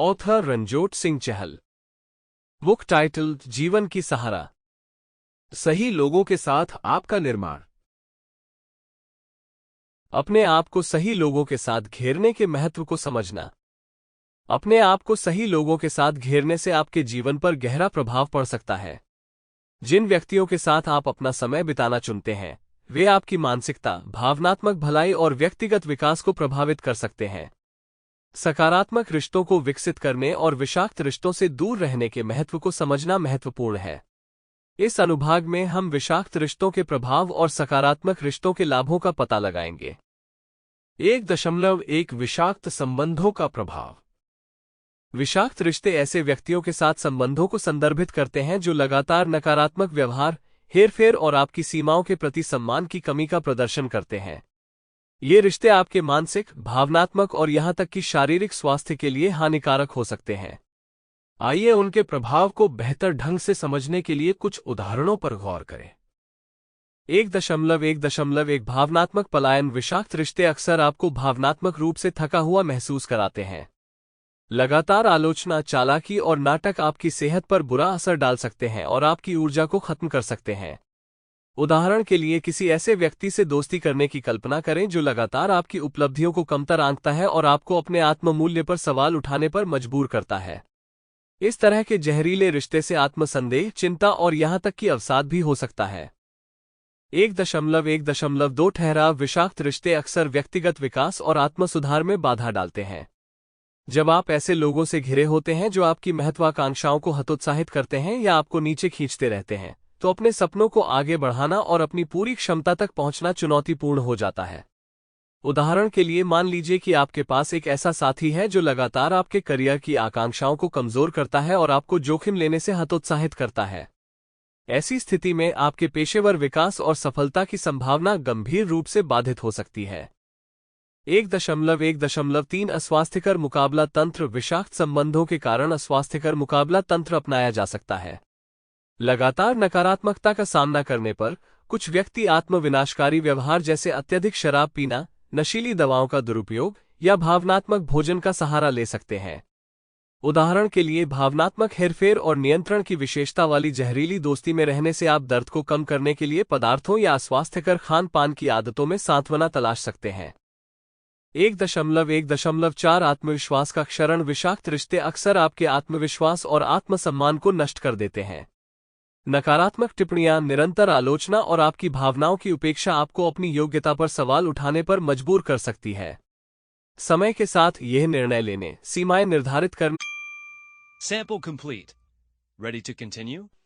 Author रणजोट Singh Chahal. Book title जीवन की सहारा। सही लोगों के साथ आपका निर्माण। अपने आप को सही लोगों के साथ घेरने के महत्व को समझना। अपने आप को सही लोगों के साथ घेरने से आपके जीवन पर गहरा प्रभाव पड़ सकता है। जिन व्यक्तियों के साथ आप अपना समय बिताना चुनते हैं, वे आपकी मानसिकता, भावनात्मक भलाई और व्यक्तिगत विकास को प्रभावित कर सकते हैं। सकारात्मक रिश्तों को विकसित करने और विषाक्त रिश्तों से दूर रहने के महत्व को समझना महत्वपूर्ण है। इस अनुभाग में हम विषाक्त रिश्तों के प्रभाव और सकारात्मक रिश्तों के लाभों का पता लगाएंगे। 1.1 विषाक्त संबंधों का प्रभाव। विषाक्त रिश्ते ऐसे व्यक्तियों के साथ संबंधों को संदर्भित करते हैं जो लगातार नकारात्मक व्यवहार, हेरफेर और आपकी सीमाओं के प्रति सम्मान की कमी का प्रदर्शन करते हैं। ये रिश्ते आपके मानसिक, भावनात्मक और यहां तक कि शारीरिक स्वास्थ्य के लिए हानिकारक हो सकते हैं। आइए उनके प्रभाव को बेहतर ढंग से समझने के लिए कुछ उदाहरणों पर गौर करें। 1.1 भावनात्मक पलायन। विषाक्त रिश्ते अक्सर आपको भावनात्मक रूप से थका हुआ महसूस कराते हैं। लगातार आलोचना, चालाकी और नाटक आपकी सेहत पर बुरा असर डाल सकते हैं और आपकी ऊर्जा को खत्म कर सकते हैं। उदाहरण के लिए, किसी ऐसे व्यक्ति से दोस्ती करने की कल्पना करें जो लगातार आपकी उपलब्धियों को कमतर आंकता है और आपको अपने आत्ममूल्य पर सवाल उठाने पर मजबूर करता है। इस तरह के जहरीले रिश्ते से आत्मसंदेह, चिंता और यहां तक कि अवसाद भी हो सकता है। 1.1 ठहराव। विषाक्त रिश्ते अक्सर व्यक्तिगत विकास और आत्मसुधार में बाधा डालते हैं। जब आप ऐसे लोगों से घिरे होते हैं जो आपकी महत्वाकांक्षाओं को हतोत्साहित करते हैं या आपको नीचे खींचते रहते हैं, तो अपने सपनों को आगे बढ़ाना और अपनी पूरी क्षमता तक पहुंचना चुनौतीपूर्ण हो जाता है। उदाहरण के लिए, मान लीजिए कि आपके पास एक ऐसा साथी है जो लगातार आपके करियर की आकांक्षाओं को कमजोर करता है और आपको जोखिम लेने से हतोत्साहित करता है। ऐसी स्थिति में आपके पेशेवर विकास और सफलता की संभावना गंभीर रूप से बाधित हो सकती है। 1.1 अस्वास्थ्यकर मुकाबला तंत्र। विषाक्त संबंधों के कारण अस्वास्थ्यकर मुकाबला तंत्र अपनाया जा सकता है। लगातार नकारात्मकता का सामना करने पर कुछ व्यक्ति आत्मविनाशकारी व्यवहार जैसे अत्यधिक शराब पीना, नशीली दवाओं का दुरुपयोग या भावनात्मक भोजन का सहारा ले सकते हैं। उदाहरण के लिए, भावनात्मक हेरफेर और नियंत्रण की विशेषता वाली जहरीली दोस्ती में रहने से आप दर्द को कम करने के लिए पदार्थों या अस्वास्थ्यकर खान पान की आदतों में सांत्वना तलाश सकते हैं। 1.4 आत्मविश्वास का क्षरण। विषाक्त रिश्ते अक्सर आपके आत्मविश्वास और आत्मसम्मान को नष्ट कर देते हैं। नकारात्मक टिप्पणियां, निरंतर आलोचना और आपकी भावनाओं की उपेक्षा आपको अपनी योग्यता पर सवाल उठाने पर मजबूर कर सकती है। समय के साथ यह निर्णय लेने, सीमाएं निर्धारित करने। Sample complete. Ready to continue?